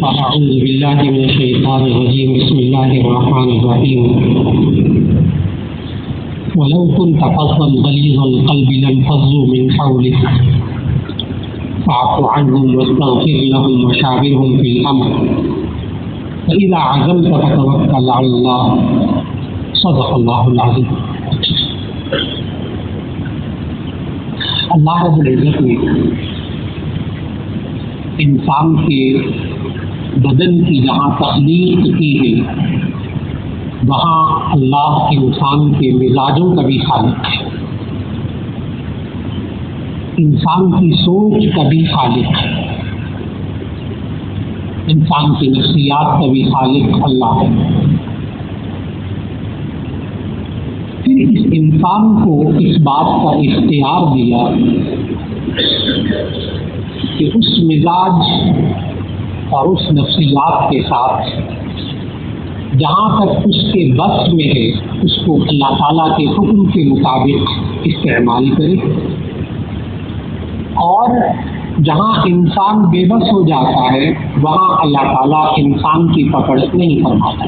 أعوذ بالله من الشيطان الرجيم بسم الله الرحمن الرحيم ولو كنت فظا غليظ القلب لانفضوا من حولك فاعف عنهم واستغفر لهم وشاورهم في الأمر فإذا عزمت فتوكل على الله صدق الله العظيم۔ اللہ رب العزت نے انسان کے بدن کی جہاں تخلیق کی ہے وہاں اللہ انسان کے مزاجوں کا بھی خالق ہے، انسان کی سوچ کا بھی خالق ہے، انسان کی نفسیات کا بھی خالق اللہ ہے۔ پھر اس انسان کو اس بات کا اختیار دیا کہ اس مزاج اور اس نفسیات کے ساتھ جہاں تک اس کے بس میں ہے اس کو اللہ تعالیٰ کے حکم کے مطابق استعمال کرے، اور جہاں انسان بے بس ہو جاتا ہے وہاں اللہ تعالیٰ انسان کی پکڑ نہیں فرماتا،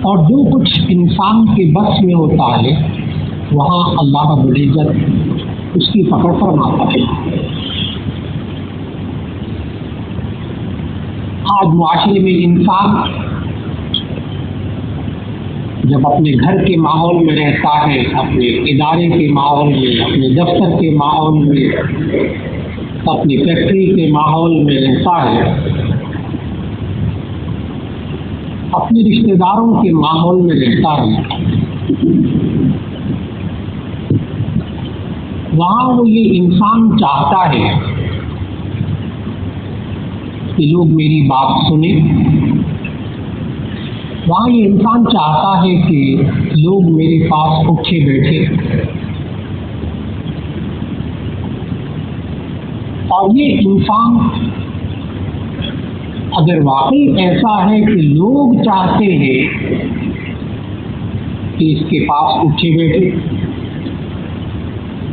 اور جو کچھ انسان کے بس میں ہوتا ہے وہاں اللہ رب العزت اس کی پکڑ فرماتا ہے۔ آج معاشرے میں انسان جب اپنے گھر کے ماحول میں رہتا ہے، اپنے ادارے کے ماحول میں، اپنے دفتر کے ماحول میں، اپنی فیکٹری کے ماحول میں رہتا ہے، اپنے رشتہ داروں کے ماحول میں رہتا ہے، وہاں وہ یہ انسان چاہتا ہے کہ لوگ میری بات سنیں، وہاں یہ انسان چاہتا ہے کہ لوگ میرے پاس اٹھے بیٹھے، اور یہ انسان اگر واقعی ایسا ہے کہ لوگ چاہتے ہیں کہ اس کے پاس اٹھے بیٹھے،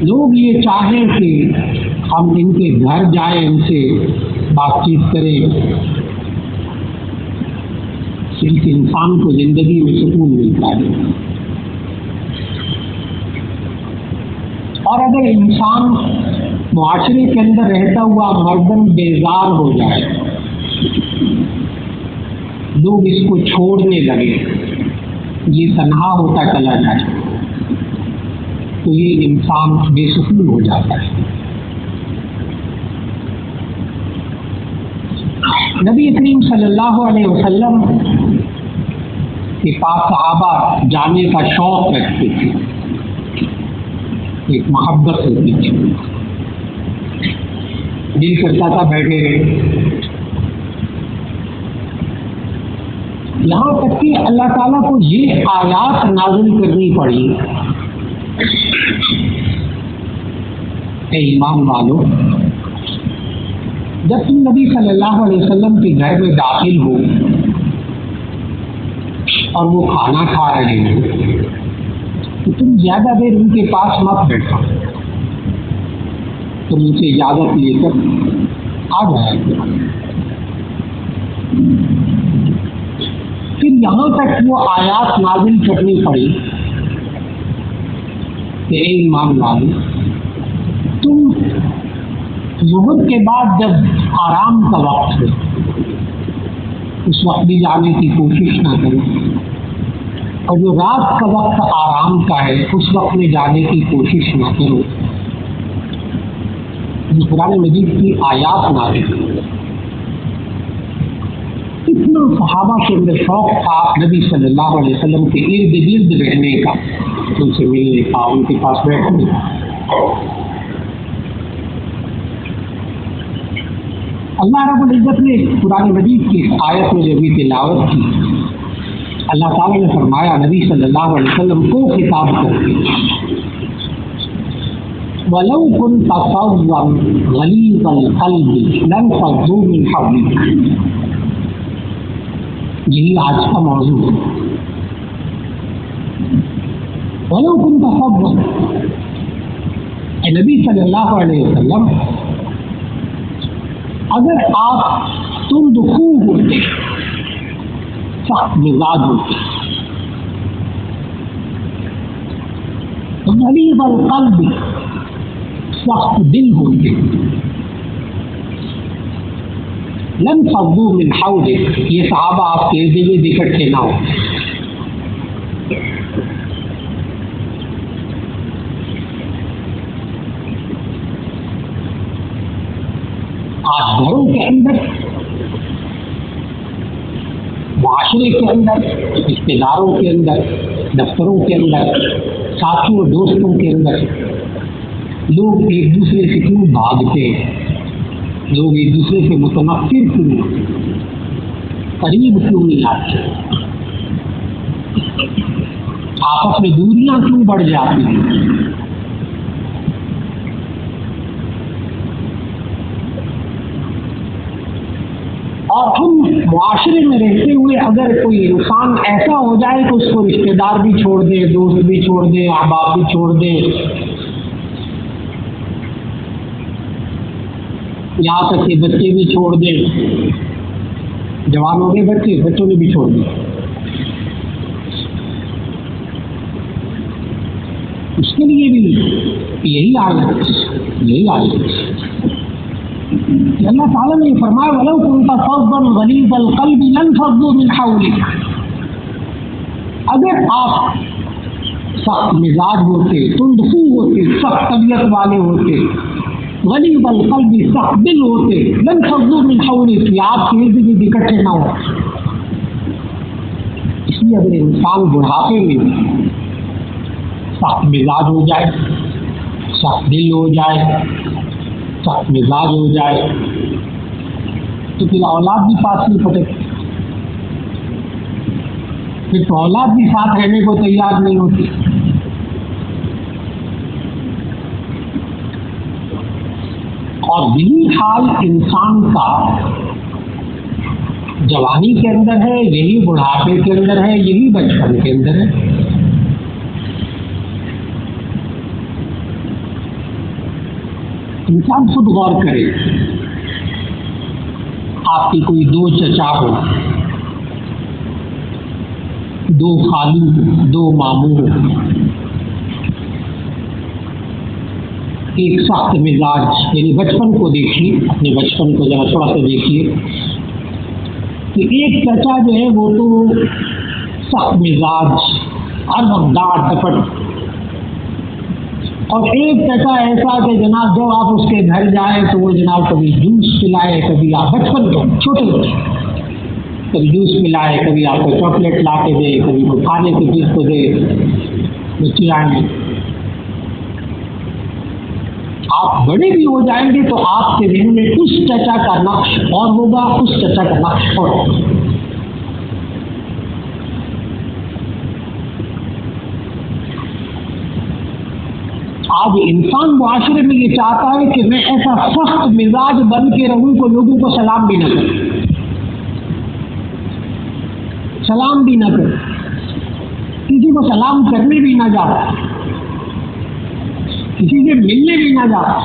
لوگ یہ چاہیں کہ ہم ان کے گھر جائیں، ان سے بات چیت کریں، اس انسان کو زندگی میں سکون ملتا ہے۔ اور اگر انسان معاشرے کے اندر رہتا ہوا مردن بیزار ہو جائے، لوگ اس کو چھوڑنے لگے، یہ تنہا ہوتا چلا جائے، تو یہ انسان بے سکون ہو جاتا ہے۔ نبی کریم صلی اللہ علیہ وسلم کے پاس صحابہ جانے کا شوق رکھتے تھے، ایک محبت ہوتی تھی، دل کرتا تھا بیٹھے رہے، یہاں تک کہ اللہ تعالیٰ کو یہ آیات نازل کرنی پڑی، اے ایمان والو، جب تم نبی صلی اللہ علیہ وسلم کے گھر میں داخل ہو اور وہ کھانا کھا رہے ہو تو تم زیادہ دیر ان کے پاس مت بیٹھو، تم ان سے اجازت لے کر آ جایا کرو۔ پھر یہاں تک وہ آیات نازل کرنی پڑی کہ اے ایمان والو، تم ظہر کے بعد جب آرام کا وقت ہے اس وقت بھی جانے کی کوشش نہ کرو، اور جو رات کا وقت آرام کا ہے اس وقت میں جانے کی کوشش نہ کرو۔ یہ قرآن مجید کی آیات نازل ہوئی۔ اتنا صحابہ کے اندر شوق تھا نبی صلی اللہ علیہ وسلم کے ارد گرد رہنے کا، ان سے ملنے کا، ان کے پاس بیٹھنے کا۔ اللہ رب العزت نے قرآن مجید کی آیت میں جب تلاوت کی، اللہ تعالیٰ نے فرمایا نبی صلی اللہ علیہ وسلم کو خطاب کر کے، وَلَوْ كُنْتَ فَظًّا غَلِيظَ الْقَلْبِ لَانفَضُّوا مِنْ حَوْلِكَ، یہی آج کا موضوع ہے۔ وَلَوْ كُنْتَ فَظًّا، اے نبی صلی اللہ علیہ وسلم اگر آپ تند خو ہوتے، سخت مزاج ہوتے، غلیظ القلب، سخت دل ہوتے، لن فضوا من حولک، یہ صحابہ آپ کے ارد گرد اکٹھے نہ ہو۔ آج گھروں کے اندر، معاشرے کے اندر، رشتے داروں کے اندر، دفتروں کے اندر، ساتھیوں دوستوں کے اندر لوگ ایک دوسرے سے کیوں بھاگتے ہیں؟ لوگ ایک دوسرے سے متنفر کیوں، قریب کیوں نہیں آتے؟ آپس میں دوریاں کیوں بڑھ جاتی ہیں؟ اور ہم معاشرے میں رہتے ہوئے اگر کوئی انسان ایسا ہو جائے کہ اس کو رشتے دار بھی چھوڑ دے، دوست بھی چھوڑ دے، احباب بھی چھوڑ دے، یہاں تک کہ بچے بھی چھوڑ دے، جوان ہو گئے بچے، بچوں نے بھی چھوڑ دیا، اس کے لیے بھی یہی حالت ہے کہ اللہ تعالیٰ نے فرمایا وَلَوْ كُنْتَ فَظًّا غَلِيظَ الْقَلْبِ لَانفَضُّوا مِنْ حَوْلِكَ، اگر آپ سخت مزاج ہوتے، تندخو ہوتے، سخت طبیعت والے ہوتے، غلیظ القلب، سخت دل ہوتے، لَانفَضُّوا مِنْ حَوْلِكَ، کہ آپ کے ارد گرد اکٹھے نہ ہو۔ اس لیے اگر انسان بڑھاپے میں سخت مزاج ہو جائے، سخت دل ہو جائے، سخت مزاج ہو جائے، تو پھر اولاد بھی پاس نہیں پڑے، پھر تو اولاد بھی ساتھ رہنے کو تیار نہیں ہوتی۔ اور یہی حال انسان کا جوانی کے اندر ہے، یہی بڑھاپے کے اندر ہے، یہی بچپن کے اندر ہے۔ انسان خود غور کرے، آپ کی کوئی دو چچا ہو، دو خالو ہو، دو ماموں ہو، ایک سخت مزاج، یعنی بچپن کو دیکھیے، اپنے بچپن کو ذرا تھوڑا سا دیکھیے کہ ایک چچا جو ہے وہ تو سخت مزاج، ہر وقت ڈانٹ ڈپٹ، اور ایک چچا ایسا کہ جناب جب آپ اس کے گھر جائیں تو وہ جناب کبھی جوس پلائے، کبھی آپ بچپن کو چھوٹے بچے کبھی جوس پلائے، کبھی آپ کو چاکلیٹ لا کے دے، کبھی کو کھانے کی چیز کو دے، بچے آئیں گے۔ آپ بڑے بھی ہو جائیں گے تو آپ کے ذہن میں اس چچا کا نقش اور ہوگا، اس چچا کا نقش اور ہوگا۔ آج انسان معاشرے میں یہ چاہتا ہے کہ میں ایسا سخت مزاج بن کے رہوں کہ لوگوں کو سلام بھی نہ کروں، سلام بھی نہ کروں، کسی کو سلام کرنے بھی نہ جاتا، کسی سے ملنے بھی نہ جاتا،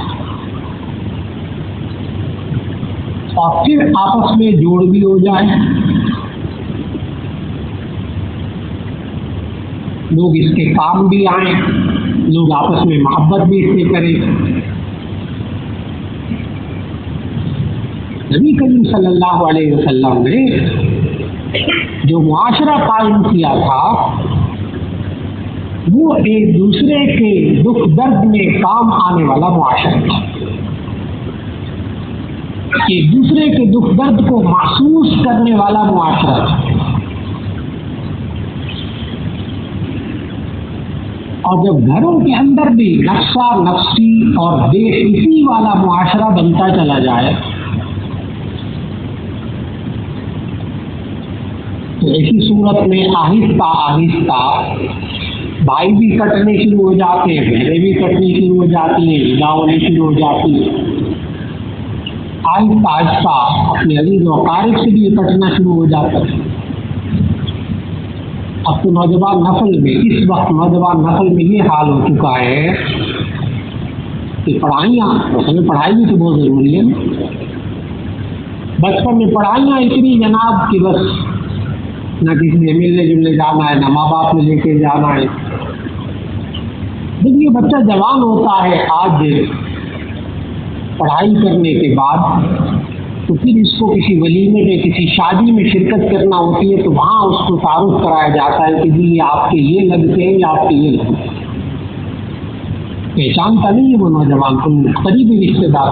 اور پھر آپس میں جوڑ بھی ہو جائے، لوگ اس کے کام بھی آئیں، لوگ آپس میں محبت بھی اس سے کریں۔ نبی کریم صلی اللہ علیہ وسلم نے جو معاشرہ قائم کیا تھا وہ ایک دوسرے کے دکھ درد میں کام آنے والا معاشرہ تھا، ایک دوسرے کے دکھ درد کو محسوس کرنے والا معاشرہ تھا، اور جب گھروں کے اندر بھی نفسا نفسی اور بے حسی والا معاشرہ بنتا چلا جائے تو ایسی صورت میں آہستہ آہستہ بھائی بھی کٹنے شروع ہو جاتے ہیں، بہنیں بھی کٹنی شروع ہو جاتی ہیں، جدا ہونے شروع ہو جاتی ہیں، آہستہ آہستہ اپنے عزیز و اقارب سے بھی کٹنا شروع ہو جاتا ہے۔ اب تو نوجوان نسل میں، اس وقت نوجوان نسل میں یہ حال ہو چکا ہے کہ پڑھائی بھی تو بہت ضروری ہے، بچپن میں پڑھائیاں اتنی جناب کہ بس نہ کسی سے ملنے جلنے جانا ہے، نہ ماں باپ نے لے کے جانا ہے۔ جب یہ بچہ جوان ہوتا ہے آج پڑھائی کرنے کے بعد، تو پھر اس کو کسی ولیمے میں کسی شادی میں شرکت کرنا ہوتی ہے، تو وہاں اس کو تعارف کرایا جاتا ہے کہ جی یہ آپ کے یہ لگتے ہیں یا آپ کے یہ لگتے ہیں۔ پہچانتا نہیں ہے وہ نوجوان کو، قریبی رشتے دار،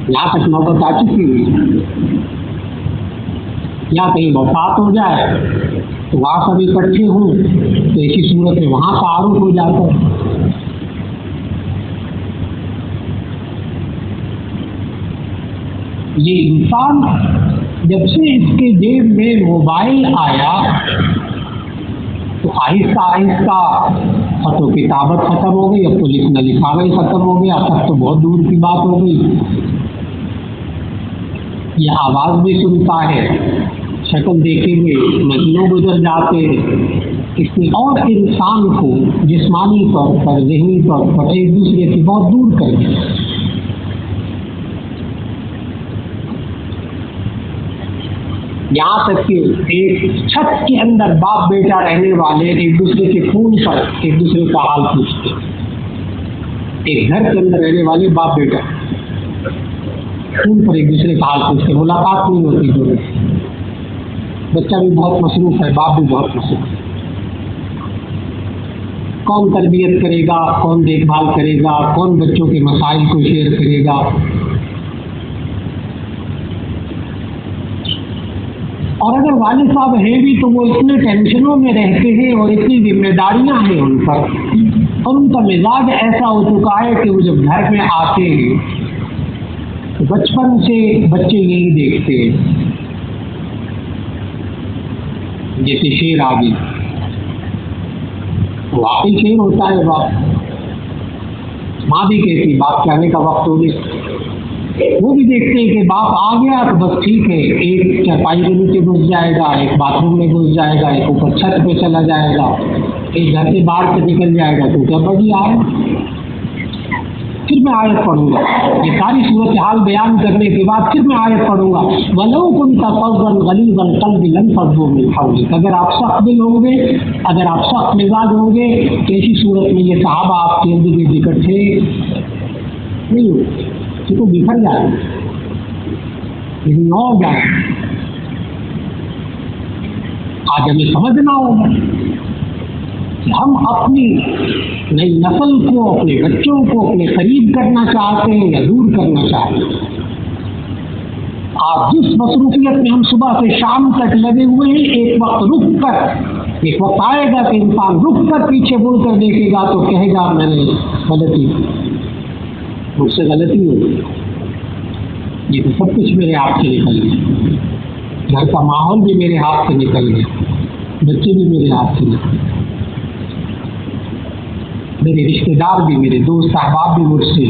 یہاں تک نوبت آ چکی ہوئی، یا کہیں وفات ہو جائے تو وہاں سب اکٹھے ہوں تو ایسی صورت میں وہاں تعارف ہو جاتا ہے۔ یہ انسان جب سے اس کے جیب میں موبائل آیا تو آہستہ آہستہ خط و کتابت ختم ہو گئی، اب تو لکھنا لکھاوی ختم ہو گیا، تب تو بہت دور کی بات ہو گئی۔ یہ آواز بھی سنتا ہے، شکل دیکھیں گے، مہینوں گزر جاتے ہیں، اس نے اور انسان کو جسمانی طور پر، ذہنی طور پر ایک دوسرے سے بہت دور کر دیا۔ یہاں تک کہ ایک چھت کے اندر باپ بیٹا رہنے والے ایک دوسرے کے فون پر ایک دوسرے کا حال پوچھتے، ایک گھر کے اندر رہنے والے باپ بیٹا فون پر ایک دوسرے کا حال پوچھتے، ملاقات نہیں ہوتی دونوں۔ بچہ بھی بہت مصروف ہے، باپ بھی بہت مصروف ہے، کون تربیت کرے گا، کون دیکھ بھال کرے گا، کون بچوں کے مسائل کو شیئر کرے گا۔ اور اگر والد صاحب ہیں بھی تو وہ اتنے ٹینشنوں میں رہتے ہیں اور اتنی ذمہ داریاں ہیں ان پر، اور ان کا مزاج ایسا ہو چکا ہے کہ وہ جب گھر میں آتے ہیں تو بچپن سے بچے یہی دیکھتے ہیں، جیسے شیر آ گئی، واقعی شیر ہوتا ہے باپ، ماں بھی کہتی باپ کے آنے کا وقت ہو گیا، وہ بھی دیکھتے ہیں کہ باپ آ گیا تو بس ٹھیک ہے، ایک چارپائی کے نیچے گھس جائے گا، ایک باتھ روم میں گھس جائے گا، ایک اوپر چھت پہ چلا جائے گا، ایک گھر سے باہر سے نکل جائے گا، تو کیا بڑی آئے۔ پھر میں آیت پڑھوں گا، یہ ساری صورتحال بیان کرنے کے بعد پھر میں آیت پڑھوں گا، وَلَوْ كُنْتَ فَظًّا غَلِيظَ الْقَلْبِ لَانفَضُّوا مِنْ حَوْلِكَ۔ اگر آپ سخت دل ہوں گے، اگر آپ سخت مزاج ہوں گے تو ایسی صورت میں یہ صحابہ آپ کے اندر بھی اکٹھے نہیں ہوتے، تو بکھر جائے لیکن اور جائے۔ آج ہمیں سمجھنا ہوگا کہ ہم اپنی نئی نسل کو، اپنے بچوں کو اپنے قریب کرنا چاہتے ہیں یا دور کرنا چاہتے ہیں۔ آج جس مصروفیت میں ہم صبح سے شام تک لگے ہوئے ہیں، ایک وقت رک کر، ایک وقت آئے گا کہ انسان رک کر پیچھے مڑ کر دیکھے گا تو کہے گا میں نے غلطی کی، مجھ سے غلطی ہوئی، یہ تو سب کچھ میرے ہاتھ سے نکل گیا، گھر کا ماحول بھی میرے ہاتھ سے نکل گیا، بچے بھی میرے ہاتھ سے نکل گئے، میرے رشتے دار بھی، میرے دوست احباب بھی مجھ سے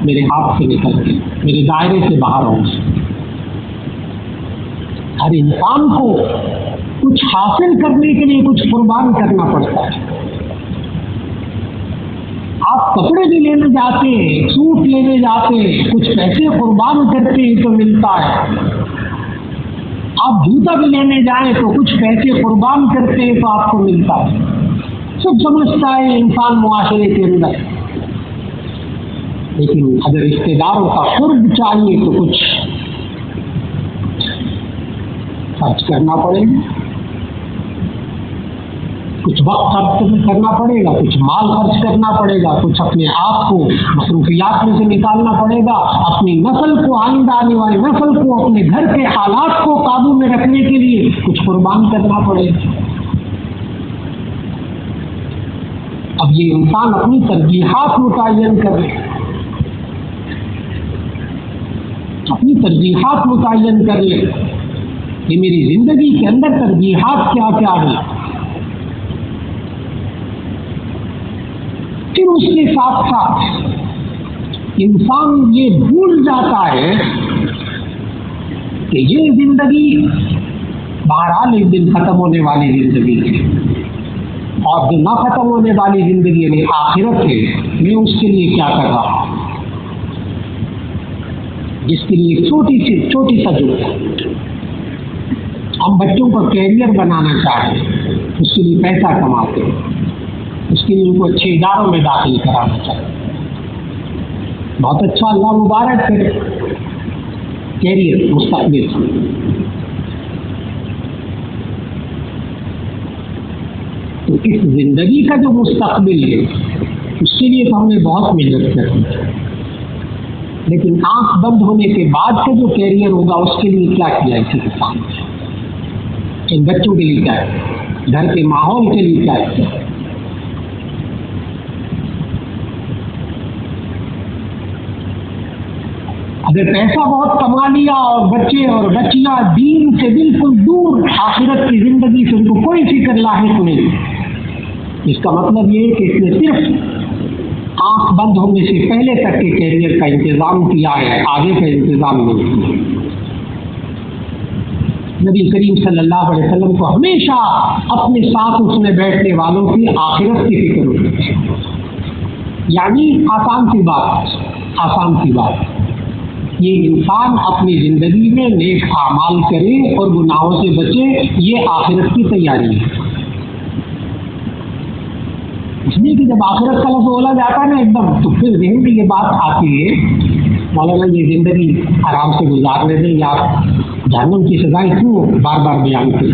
میرے ہاتھ سے نکل گئے، میرے دائرے سے باہر ہو گئے۔ ہر انسان کو کچھ حاصل کرنے کے لیے کچھ قربان کرنا پڑتا ہے۔ آپ کپڑے بھی لینے جاتے ہیں، سوٹ لینے جاتے ہیں، کچھ پیسے قربان کرتے ہیں تو ملتا ہے۔ آپ جوتا بھی لینے جائیں تو کچھ پیسے قربان کرتے ہیں تو آپ کو ملتا ہے۔ سب سمجھتا ہے انسان معاشرے کے اندر، لیکن اگر رشتے داروں کا قرب چاہیے تو کچھ خرچ کرنا پڑے گا، کچھ وقت خرچ کرنا پڑے گا، کچھ مال خرچ کرنا پڑے گا، کچھ اپنے آپ کو مصروفیات میں سے نکالنا پڑے گا، اپنی نسل کو، آئندہ آنے والی نسل کو، اپنے گھر کے حالات کو قابو میں رکھنے کے لیے کچھ قربان کرنا پڑے گا۔ اب یہ انسان اپنی ترجیحات متعین کرے، اپنی ترجیحات متعین کر لے کہ میری زندگی کے اندر ترجیحات کیا کیا ہیں۔ پھر اس کے ساتھ ساتھ انسان یہ بھول جاتا ہے کہ یہ زندگی بہرحال ایک دن ختم ہونے والی زندگی ہے، اور جو نہ ختم ہونے والی زندگی یعنی آخرت ہے، میں اس کے لیے کیا کر رہا ہوں۔ جس کے لیے چھوٹی سا جملہ، ہم بچوں کا کیریئر بنانا چاہتے ہیں، اس کے لیے پیسہ کماتے ہیں، اس کے لیے ان کو اچھے اداروں میں داخل کرانا چاہتے ہیں، بہت اچھا، اللہ مبارک کرے، کیریئر مستقبل۔ تو اس زندگی کا جو مستقبل ہے اس کے لیے تو ہم نے بہت محنت کرنی ہے، لیکن آنکھ بند ہونے کے بعد کا جو کیریئر ہوگا اس کے لیے کیا کیا اسی کے سامنے، ان بچوں کے لیے کیا ہے، گھر کے ماحول کے لیے کیا ہے۔ اگر پیسہ بہت کما لیا اور بچے اور بچیاں دین سے بالکل دور، آخرت کی زندگی سے ان کو کوئی فکر لاحق نہیں، اس کا مطلب یہ ہے کہ اس نے صرف آنکھ بند ہونے سے پہلے تک کے کیریئر کا انتظام کیا ہے، آگے کا انتظام نہیں کیا۔ نبی کریم صلی اللہ علیہ وسلم کو ہمیشہ اپنے ساتھ اس میں بیٹھنے والوں کی آخرت کی فکر ہوتی ہے، یعنی آسان سی بات یہ انسان اپنی زندگی میں نیک اعمال کرے اور گناہوں سے بچے، یہ آخرت کی تیاری ہے۔ اس لیے کہ جب آخرت کا لفظ بولا جاتا ہے نا ایک دم، تو پھر ذہن میں یہ بات آتی ہے مولانا یہ زندگی آرام سے گزارنے دیں، یا جہنم کی سزائیں کیوں بار بار بیان کی،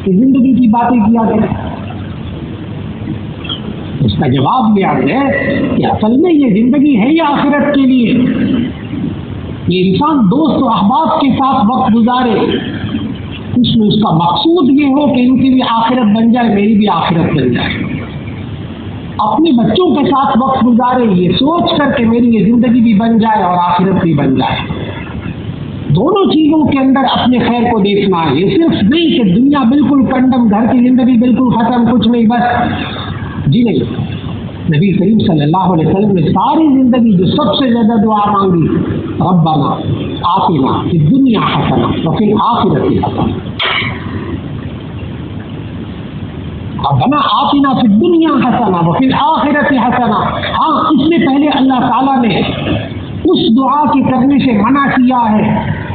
کہ زندگی کی باتیں کیا کریں۔ اس کا جواب بیان ہے کہ اصل میں یہ زندگی ہے یا آخرت کے لیے، یہ انسان دوست و احباب کے ساتھ وقت گزارے، اس میں اس کا مقصود یہ ہو کہ ان کی بھی آخرت بن جائے، میری بھی آخرت بن جائے، اپنے بچوں کے ساتھ وقت گزارے یہ سوچ کر کہ میری یہ زندگی بھی بن جائے اور آخرت بھی بن جائے، دونوں چیزوں کے اندر اپنے خیر کو دیکھنا ہے۔ یہ صرف نہیں کہ دنیا بالکل کنڈم، گھر کی زندگی بالکل ختم، کچھ نہیں، بس جی نہیں۔ نبی کریم صلی اللہ علیہ وسلم نے ساری زندگی جو سب سے زیادہ دعا مانگی، ربنا آتنا فی الدنیا حسنہ وفی الآخرۃ حسنہ، ربنا آتنا فی الدنیا حسنہ وفی الآخرۃ حسنہ۔ ہاں، اس سے پہلے اللہ تعالیٰ نے اس دعا کے کرنے سے منع کیا ہے،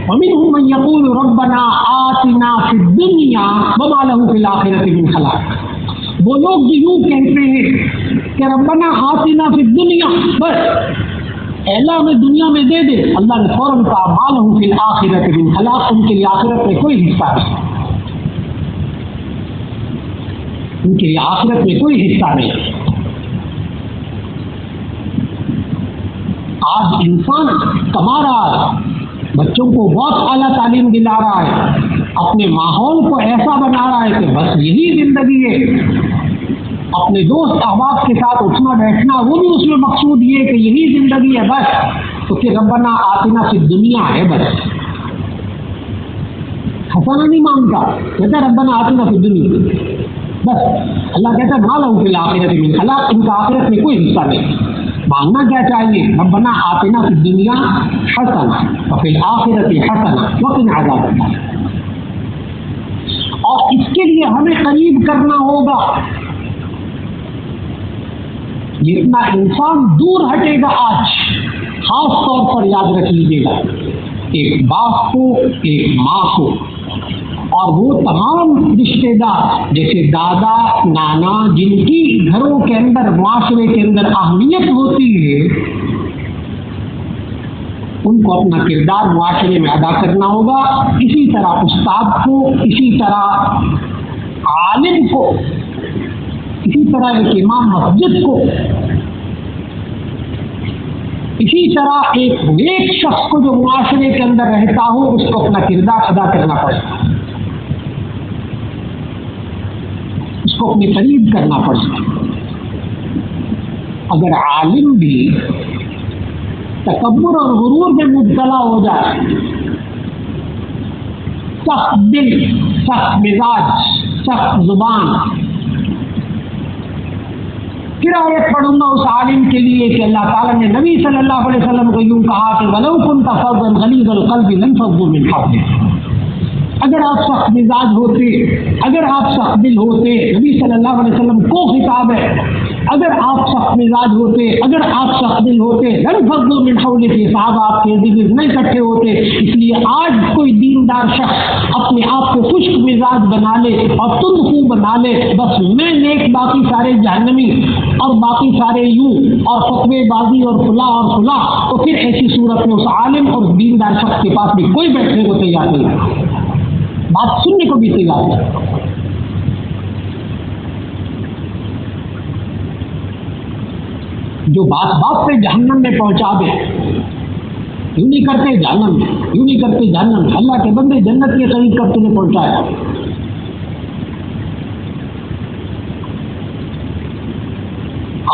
وَمِنْهُمْ مَنْ يَقُولُ رَبَّنَا آتِنَا فِي الدُّنْيَا وَمَا لَهُ فِي الْآخِرَةِ مِنْ خَلَاقٍ۔ وہ لوگ جو یوں کہتے ہیں کہ ربنا آتنا فی الدنیا، بس اللہ ہمیں دنیا میں دے دے، اللہ نے فوراً کہا ما لہم فی الآخرۃ من خلاق، ان کے لیے آخرت میں کوئی حصہ نہیں، ان کے لیے آخرت میں کوئی حصہ نہیں۔ آج انسان کما رہا ہے، بچوں کو بہت اعلیٰ تعلیم دلا رہا ہے، اپنے ماحول کو ایسا بنا رہا ہے کہ بس یہی زندگی ہے، اپنے دوست احباب کے ساتھ اٹھنا بیٹھنا وہ بھی اس میں مقصود یہ ہے کہ یہی زندگی ہے بس، تو پھر ربنا آتنا فی الدنیا ہے بس، حسنہ نہیں مانگتا، کہتا ربنا آتنا فی الدنیا بس۔ اللہ کہتا ہے ما لہم فی الآخرۃ من خلاق، ان کا آخرت میں کوئی حصہ نہیں۔ مانگنا کیا چاہیے؟ ربنا آتنا فی الدنیا حسنہ وفی الآخرۃ حسنہ وقنا عذاب النار۔ اور اس کے لیے ہمیں قریب کرنا ہوگا، جتنا انسان دور ہٹے گا آج، خاص طور پر یاد رکھ لیجیے گا، ایک باپ کو، ایک ماں کو، اور وہ تمام رشتے دار جیسے دادا نانا جن کی گھروں کے اندر معاشرے کے اندر اہمیت ہوتی ہے، ان کو اپنا کردار معاشرے میں ادا کرنا ہوگا۔ اسی طرح استاد کو، اسی طرح عالم کو، اسی طرح ایک امام مسجد کو، اسی طرح ایک نیک شخص کو جو معاشرے کے اندر رہتا ہو، اس کو اپنا کردار ادا کرنا پڑے گا، اس کو اپنے قریب کرنا پڑے گا۔ اگر عالم بھی تکبر اور غرور میں مبتلا ہو جائے، سخت دل، سخت مزاج، سخت زبان، پھر آیت پڑھوں گا اس عالم کے لیے کہ اللہ تعالیٰ نے نبی صلی اللہ علیہ وسلم کو یوں کہا کہ وَلَوْ كُنْتَ فَظًّا غَلِيظَ الْقَلْبِ لَانفَضُّوا مِنْ حَوْلِكَ، اگر آپ سخت مزاج ہوتے، اگر آپ سخت دل ہوتے، نبی صلی اللہ علیہ وسلم کو خطاب ہے اگر آپ سخت مزاج ہوتے، اگر آپ سخت دل ہوتے، لنفضوا من حولک، صاحب آپ کے دل نہیں اکٹھے ہوتے. اس لیے آج کوئی دیندار شخص اپنے آپ کو خشک مزاج بنا لے اور تند خو بنا لے، بس میں نیک باقی سارے جہنمی اور باقی سارے یوں اور فتوے بازی اور فلاں اور فلاں، تو پھر ایسی صورت میں اس عالم اور دیندار شخص کے پاس بھی کوئی بیٹھنے کو تیار نہیں، بات سننے کو بھی تیار نہیں. جو بات بات پہ جہنم میں پہنچا دے، یوں نہیں کرتے جہنم میں، یوں نہیں کرتے جہنم میں. اللہ کے بندے جنت کے قریب کب تمہیں پہنچایا؟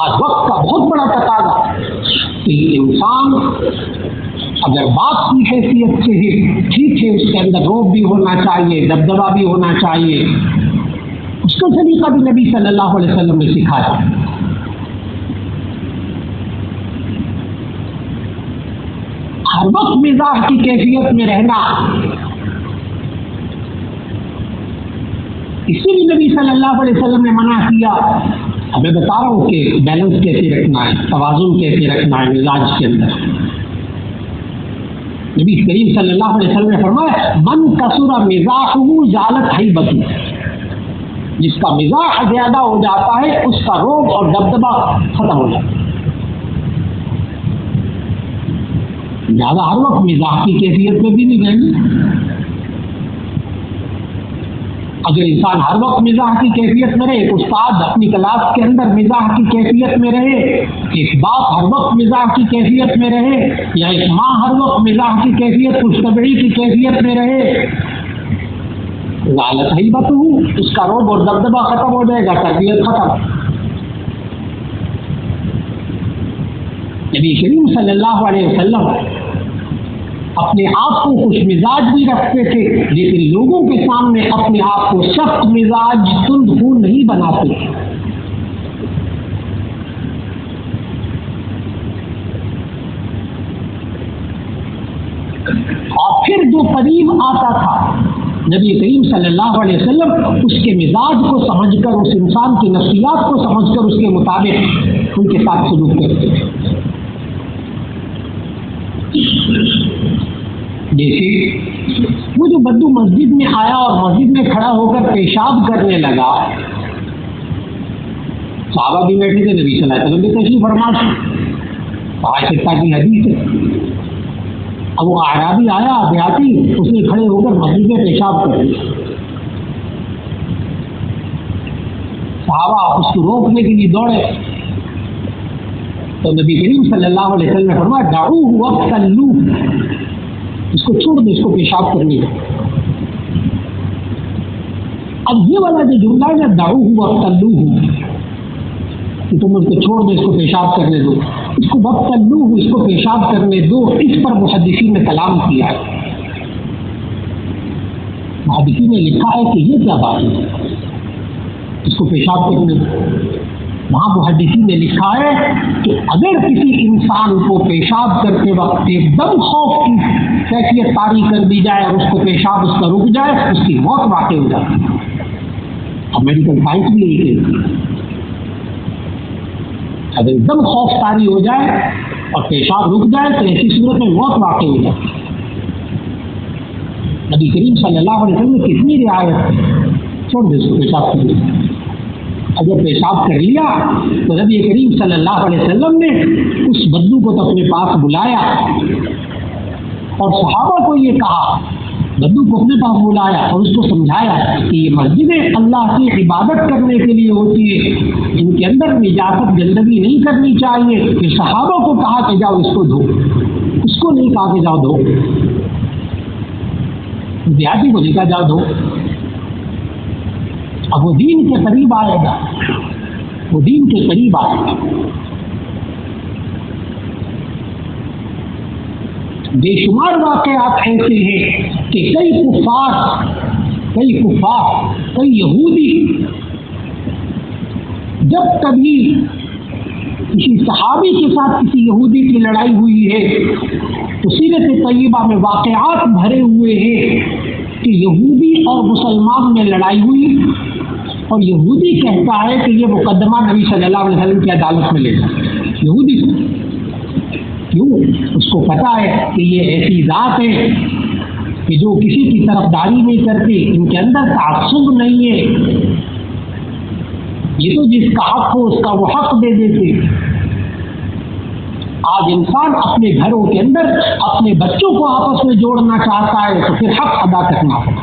آج وقت کا بہت بڑا تقاضا کہ انسان اگر بات کی حیثیت سے ہی ٹھیک ہے، اس کے اندر روب بھی ہونا چاہیے، دبدبا بھی ہونا چاہیے. اس کا طریقہ بھی نبی صلی اللہ علیہ وسلم نے سکھایا. ہر وقت مزاح کی کیفیت میں رہنا، اسی لیے نبی صلی اللہ علیہ وسلم نے منع کیا. میں بتا رہا ہوں کہ بیلنس کیسے رکھنا ہے، توازن کیسے رکھنا ہے مزاج کے اندر. نبی کریم صلی اللہ علیہ وسلم نے فرمایا من کثر مزاحہ زالت ہیبتہ، جس کا مزاح زیادہ ہو جاتا ہے اس کا روب اور دبدبا ختم ہو جاتا ہے. زیادہ ہر وقت مزاح کی کیفیت میں بھی نہیں رہنا. اگر انسان ہر وقت مزاح کی کیفیت میں رہے، ایک استاد اپنی کلاس کے اندر مزاح کی کیفیت میں رہے، ایک باپ ہر وقت مزاح کی کیفیت میں رہے، یا ایک ماں ہر وقت مزاح کی کیفیت خوشطبعی کی کیفیت میں رہے، غالت ہیبتہ، اس کا روب اور دبدبا ختم ہو جائے گا، تربیت ختم. نبی کریم صلی اللہ علیہ وسلم اپنے آپ کو خوش مزاج بھی رکھتے تھے، لیکن لوگوں کے سامنے اپنے آپ کو سخت مزاج تند خو نہیں بناتے. اور پھر جو قریب آتا تھا نبی کریم صلی اللہ علیہ وسلم اس کے مزاج کو سمجھ کر، اس انسان کی نفسیات کو سمجھ کر اس کے مطابق ان کے ساتھ سلوک کرتے تھے. جیسے وہ جو بدو مسجد میں آیا اور مسجد میں کھڑا ہو کر پیشاب کرنے لگا، صحابہ بھی بیٹھے تھے، نبی صلی اللہ علیہ وسلم بھی تشریف فرما تھے، عائشہ کی حدیث ہے. اب وہ اعرابی آیا دیہاتی، اس نے کھڑے ہو کر مسجد میں پیشاب کر دیا. صحابہ اس کو روکنے کے لیے دوڑے تو نبی کریم صلی اللہ علیہ وسلم نے فرمایا دعوہ وابتلوہ، اس کو چھوڑ دو، اس کو پیشاب کرنے دو. اب یہ والا جو جملہ ہے نا دعوہ وابتلوہ، کہ تم اس کو چھوڑ دو، اس کو پیشاب کرنے دو، اس کو وابتلوہ، اس کو پیشاب کرنے دو، اس پر محدثین نے کلام کیا ہے. محدثین نے لکھا ہے کہ یہ کیا بات ہے، اس کو پیشاب کرنے دو. وہاں محدثین نے لکھا ہے کہ اگر کسی انسان کو پیشاب کرتے وقت ایک دم خوف کی کیفیت طاری کر دی جائے اور اس کو پیشاب اس کا رک جائے، اس کی موت واقع ہو جاتی ہے. اب میڈیکل سائنس بھی یہی کہتی ہے، اگر ایک دم خوف طاری ہو جائے اور پیشاب رک جائے تو ایسی صورت میں موت واقع ہو جاتی ہے. نبی کریم صلی اللہ علیہ وسلم نے کتنی رعایت، چھوڑ دے اس کو پیشاب کر لیا. اگر پیشاب کر لیا تو نبی کریم صلی اللہ علیہ وسلم نے اس بدو کو تو اپنے پاس بلایا اور صحابہ کو یہ کہا، بدو کو اپنے پاس بلایا اور اس کو سمجھایا کہ یہ مسجدیں اللہ کی عبادت کرنے کے لیے ہوتی ہے، ان کے اندر نجاست گندگی نہیں کرنی چاہیے. پھر صحابہ کو کہا کہ جاؤ اس کو دھو، اس کو نہیں کہا کہ جاؤ دھو، دیہاتی کو نہیں کہا جاؤ دھو. اب وہ دین کے قریب آئے گا، وہ دین کے قریب آئے گا. بے شمار واقعات ایسے ہیں کہ کئی کفار، کئی یہودی جب کبھی کسی صحابی کے ساتھ کسی یہودی کی لڑائی ہوئی ہے تو سیرت طیبہ میں واقعات بھرے ہوئے ہیں کہ یہودی اور مسلمان میں لڑائی ہوئی اور یہودی کہتا ہے کہ یہ مقدمہ نبی صلی اللہ علیہ وسلم کی عدالت میں لے جائے. یہودی کیوں؟ اس کو پتا ہے کہ یہ ایسی ذات ہے کہ جو کسی کی طرفداری نہیں کرتی، ان کے اندر تعصب نہیں ہے، یہ تو جس کا حق ہو اس کا وہ حق دے دیتے. آج انسان اپنے گھروں کے اندر اپنے بچوں کو آپس میں جوڑنا چاہتا ہے تو پھر حق ادا کرنا ہوگا.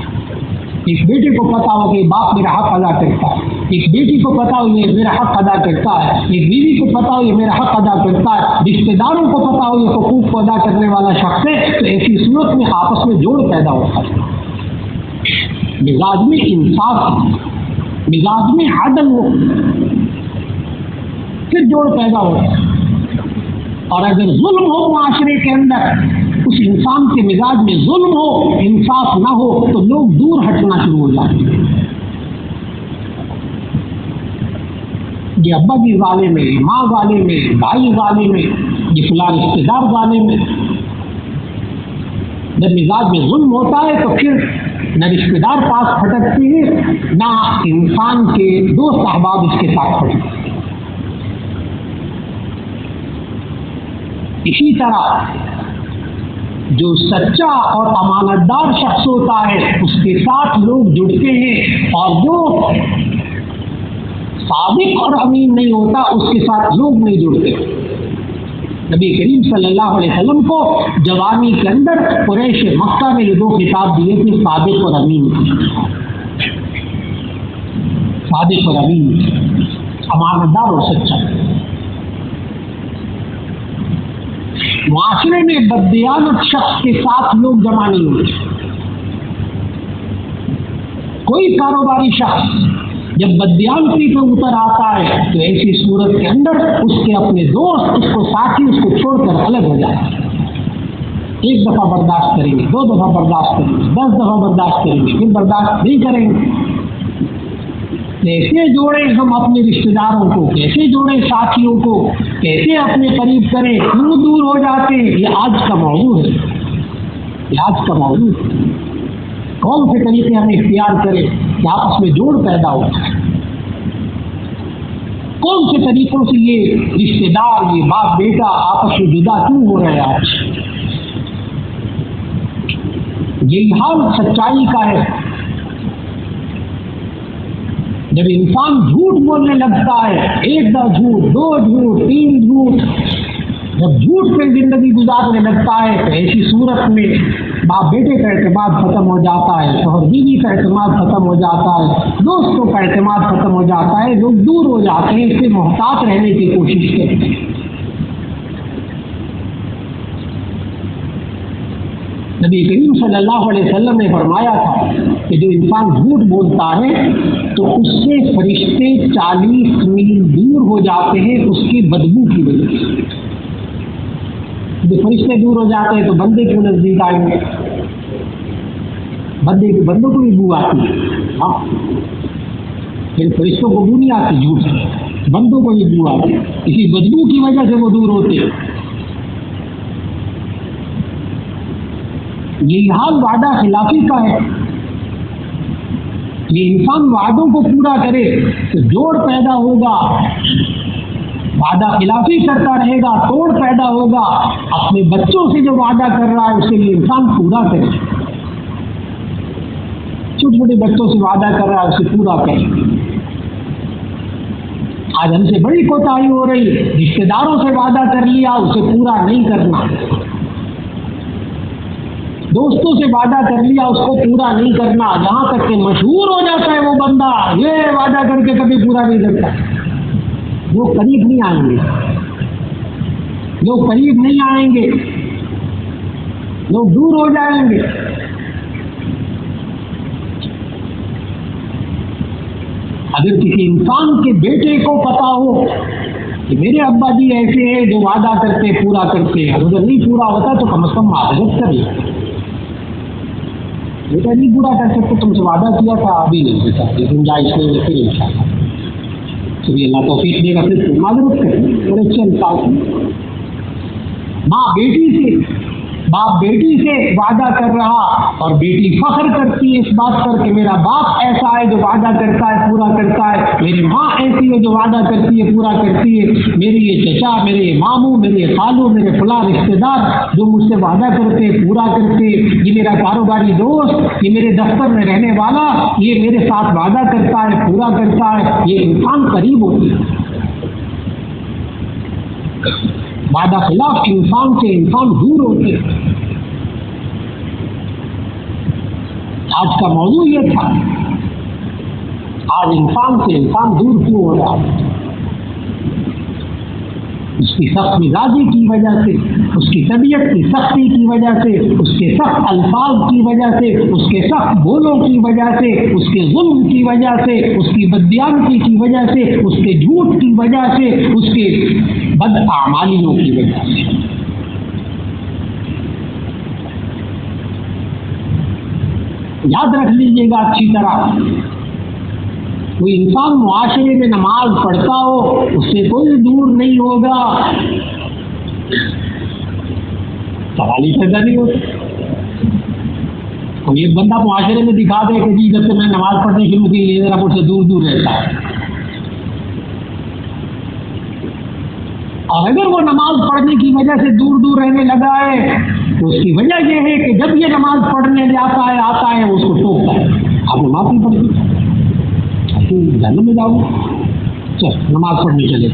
ایک بیٹے کو پتا ہو کہ باپ میرا حق ادا کرتا ہے، ایک بیٹی کو پتا ہو یہ میرا حق ادا کرتا ہے، ایک بیوی کو پتا ہو یہ میرا حق ادا کرتا ہے، رشتے داروں کو پتا ہو یہ حقوق کو ادا کرنے والا شخص ہے، تو ایسی صورت میں آپس میں جوڑ پیدا ہوتا ہے. مزاج میں انصاف ہو، مزاج میں عدل ہو، پھر جوڑ پیدا ہوتا ہے. اور اگر ظلم ہو معاشرے کے اندر، اس انسان کے مزاج میں ظلم ہو، انصاف نہ ہو، تو لوگ دور ہٹنا شروع ہو جاتے ہیں. یہ ابا جی ظالم میں، ماں ظالم میں، بھائی ظالم میں، یہ فلاں رشتے دار ظالم میں. جب مزاج میں ظلم ہوتا ہے تو پھر نہ رشتے دار پاس پھٹکتے ہیں، نہ انسان کے دوست احباب اس کے ساتھ پھٹکتے ہیں. اسی طرح جو سچا اور امانت دار شخص ہوتا ہے اس کے ساتھ لوگ جڑتے ہیں، اور جو صادق اور امین نہیں ہوتا اس کے ساتھ لوگ نہیں جڑتے. نبی کریم صلی اللہ علیہ وسلم کو جوانی کے اندر قریش مکہ میں یہ دو خطاب دیے تھے، صادق اور امین. صادق اور امین، امانت دار اور سچا. معاشرے میں بددیانت شخص کے ساتھ لوگ جمع نہیں ہوتے. کوئی کاروباری شخص جب بددیانتی پہ اتر آتا ہے تو ایسی صورت کے اندر اس کے اپنے دوست، اس کو ساتھی، اس کو چھوڑ کر الگ ہو جاتے ہیں. ایک دفعہ برداشت کریں گے، دو دفعہ برداشت کریں گے، 10 دفعہ برداشت کریں گے، پھر برداشت نہیں کریں گے. کیسے جوڑیں ہم اپنے رشتے داروں کو، کیسے جوڑیں ساتھیوں کو، کیسے اپنے قریب کریں، کیوں دور ہو جاتے ہیں؟ یہ آج کا موضوع ہے. یہ آج کا موضوع ہے. کون سے طریقے ہم اختیار کریں کہ آپس میں جوڑ پیدا ہو؟ کون سے طریقوں سے یہ رشتے دار، یہ باپ بیٹا آپس میں جدا کیوں ہو رہے ہیں آج؟ یہی حال سچائی کا ہے. جب انسان جھوٹ بولنے لگتا ہے، ایک دو جھوٹ، دو جھوٹ، 3 جھوٹ، جب جھوٹ پہ زندگی گزارنے لگتا ہے تو ایسی صورت میں باپ بیٹے کا اعتماد ختم ہو جاتا ہے، شوہر بیوی کا اعتماد ختم ہو جاتا ہے، دوستوں کا اعتماد ختم ہو جاتا ہے، لوگ دور ہو جاتے ہیں، اس سے محتاط رہنے کی کوشش کرتے ہیں. نبی کریم صلی اللہ علیہ وسلم نے فرمایا تھا کہ جو انسان جھوٹ بولتا ہے تو اس سے فرشتے 40 میل دور ہو جاتے ہیں اس کی بدبو کی وجہ سے. جو فرشتے دور ہو جاتے ہیں تو بندے کیوں نزدیک آئیں گے؟ بندوں کو بھی بو آتی ہے. ہاں، پھر فرشتوں کو بو نہیں آتی جھوٹ، بندوں کو بھی بو آتی ہے. اسی بدبو کی وجہ سے وہ دور ہوتے ہیں. یہ حال وعدہ خلافی کا ہے. یہ انسان وعدوں کو پورا کرے تو جوڑ پیدا ہوگا، وعدہ خلافی کرتا رہے گا توڑ پیدا ہوگا. اپنے بچوں سے جو وعدہ کر رہا ہے اسے یہ انسان پورا کرے. چھوٹے چھوٹے بچوں سے وعدہ کر رہا ہے اسے پورا کرے. آج ہم سے بڑی کوتاہی ہو رہی ہے، رشتے داروں سے وعدہ کر لیا اسے پورا نہیں کرنا، دوستوں سے وعدہ کر لیا اس کو پورا نہیں کرنا، یہاں تک کہ مشہور ہو جاتا ہے وہ بندہ یہ وعدہ کر کے کبھی پورا نہیں کرتا. لوگ قریب نہیں آئیں گے، لوگ قریب نہیں آئیں گے، لوگ دور ہو جائیں گے. اگر کسی انسان کے بیٹے کو پتا ہو کہ میرے ابا جی ایسے ہیں جو وعدہ کرتے پورا کرتے ہیں، اگر نہیں پورا ہوتا تو کم از کم معذرت کریے. بیٹا نہیں پورا کر سکتے، تم سے وعدہ کیا تھا ابھی نہیں دیتا، لیکن گنجائش نہیں ہے، پھر انشاءاللہ چلیے اللہ توفیق دے گا، پھر معذرت کریں. اور اچھے انسان ماں بیٹی سے باپ بیٹی سے وعدہ کر رہا اور بیٹی فخر کرتی ہے اس بات پر کہ میرا باپ ایسا ہے جو وعدہ کرتا ہے پورا کرتا ہے، میری ماں ایسی ہے جو وعدہ کرتی ہے پورا کرتی ہے، میرے یہ چچا، میرے یہ ماموں، میرے خالو، میرے فلاں رشتے دار جو مجھ سے وعدہ کرتے پورا کرتے، یہ میرا کاروباری دوست، یہ میرے دفتر میں رہنے والا، یہ میرے ساتھ وعدہ کرتا ہے پورا کرتا ہے، یہ انسان قریب ہوتی ہے۔ وعدہ خلاف انسان سے انسان دور ہوتے۔ آج کا موضوع یہ تھا، آج انسان سے انسان دور کیوں ہو رہا ہے؟ اس کی سخت مزاجی کی وجہ سے، اس کی طبیعت کی سختی کی وجہ سے، اس کے سخت الفاظ کی وجہ سے، اس کے سخت بولوں کی وجہ سے، اس کے ظلم کی وجہ سے، اس کی بددیانتی کی وجہ سے، اس کے جھوٹ کی وجہ سے، اس کے بدعمالیوں کی وجہ سے۔ یاد رکھ لیجیے گا اچھی طرح، کوئی انسان معاشرے میں نماز پڑھتا ہو اس سے کوئی دور نہیں ہوگا، سوال ہی پیدا نہیں ہوتا۔ کوئی ایک بندہ معاشرے میں دکھا دے کہ جی جب سے میں نماز پڑھنے شروع کی یہ ذرا مجھ سے دور دور رہتا ہے، اور اگر وہ نماز پڑھنے کی وجہ سے دور دور رہنے لگا ہے تو اس کی وجہ یہ ہے کہ جب یہ نماز پڑھنے آتا ہے اس کو ٹوکتا ہے، آپ نماز نہیں پڑھتی، جہنم میں جاؤ، چل نماز پڑھنے چلے،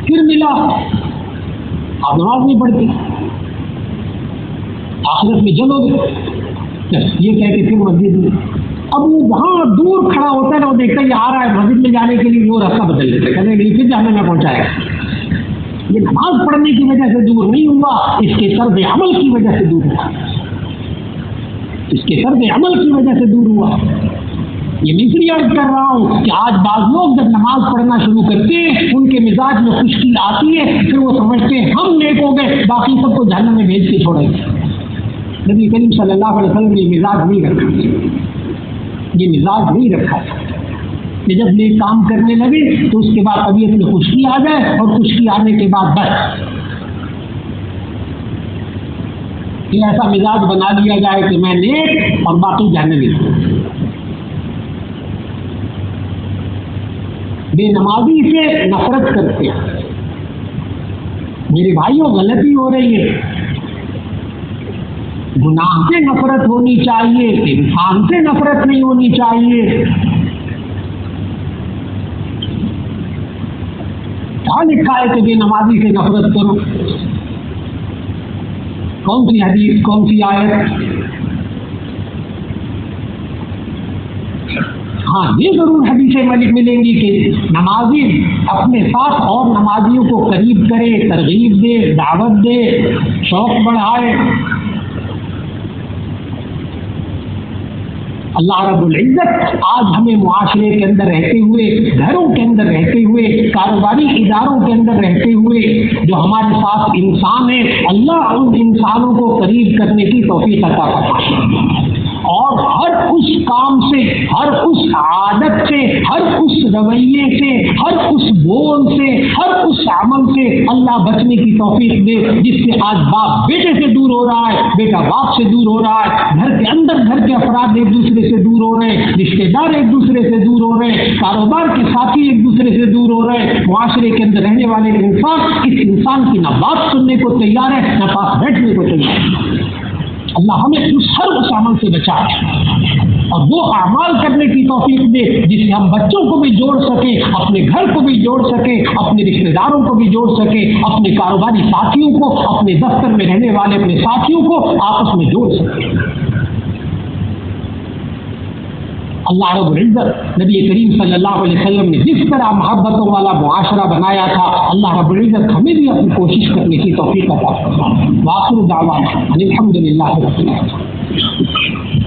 پھر ملا آپ نماز نہیں پڑھتے، آخرت میں جلو گے، چل یہ کہہ کے پھر مسجد میں، اب وہ وہاں دور کھڑا ہوتا ہے نا، وہ دیکھتا ہے یہ آ رہا ہے مسجد میں جانے کے لیے، وہ راستہ بدل دیتا ہے، کہتے ہیں نہیں پھر جہنم میں پہنچائے گا۔ یہ نماز پڑھنے کی وجہ سے دور نہیں ہوا، اس کے طرز عمل کی وجہ سے دور ہوا، اس کے طرز عمل کی وجہ سے دور ہوا۔ یہ میں اس لیے عرض کر رہا ہوں کہ آج بعض لوگ جب نماز پڑھنا شروع کرتے ہیں ان کے مزاج میں خشکی آتی ہے، پھر وہ سمجھتے ہیں ہم نیک ہو گئے، باقی سب کو جہنم میں بھیج کے چھوڑیں گے۔ نبی کریم صلی اللہ علیہ وسلم نے یہ مزاج نہیں رکھا، یہ مزاج نہیں رکھا کہ جب نیک کام کرنے لگے تو اس کے بعد طبیعت میں خشکی آ جائے، اور خشکی آنے کے بعد بس یہ ایسا مزاج بنا لیا جائے کہ میں نیک اور باقی جہنمی۔ بے نمازی سے نفرت کرتے، میرے بھائیوں غلطی ہو رہی ہے، گناہ سے نفرت ہونی چاہیے، انسان سے نفرت نہیں ہونی چاہیے۔ کہاں لکھا ہے کہ بے نمازی سے نفرت کرو؟ کون سی حدیث، کون سی آیت؟ ہاں یہ ضرور حدیث ملک ملیں گی کہ نمازی اپنے ساتھ اور نمازیوں کو قریب کرے، ترغیب دے، دعوت دے، شوق بڑھائے۔ اللہ رب العزت آج ہمیں معاشرے کے اندر رہتے ہوئے، گھروں کے اندر رہتے ہوئے، کاروباری اداروں کے اندر رہتے ہوئے جو ہمارے ساتھ انسان ہیں، اللہ ان انسانوں کو قریب کرنے کی توفیق عطا فرمائے، اور ہر اس کام سے، ہر اس عادت سے، ہر اس رویے سے، ہر اس بول سے، ہر اس عمل سے اللہ بچنے کی توفیق دے جس سے آج باپ بیٹے سے دور ہو رہا ہے، بیٹا باپ سے دور ہو رہا ہے، گھر کے اندر گھر کے افراد ایک دوسرے سے دور ہو رہے ہیں، رشتے دار ایک دوسرے سے دور ہو رہے ہیں، کاروبار کے ساتھی ایک دوسرے سے دور ہو رہے ہیں، معاشرے کے اندر رہنے والے انسان اس انسان کی نہ بات سننے کو تیار ہے، نہ پاس بیٹھنے کو تیار ہے۔ اللہ ہمیں اس عمل سے بچائے اور وہ اعمال کرنے کی توفیق دے جس سے ہم بچوں کو بھی جوڑ سکیں، اپنے گھر کو بھی جوڑ سکیں، اپنے رشتے داروں کو بھی جوڑ سکیں، اپنے کاروباری ساتھیوں کو، اپنے دفتر میں رہنے والے اپنے ساتھیوں کو آپس میں جوڑ سکیں۔ اللہ رب العزت نبی کریم صلی اللہ علیہ وسلم نے جس طرح محبتوں والا معاشرہ بنایا تھا، اللہ رب العزت ہمیں بھی اپنی کوشش کرنے کی توفیق عطا فرمائے۔ وآخر دعوانا ان الحمد للہ رب العالمین۔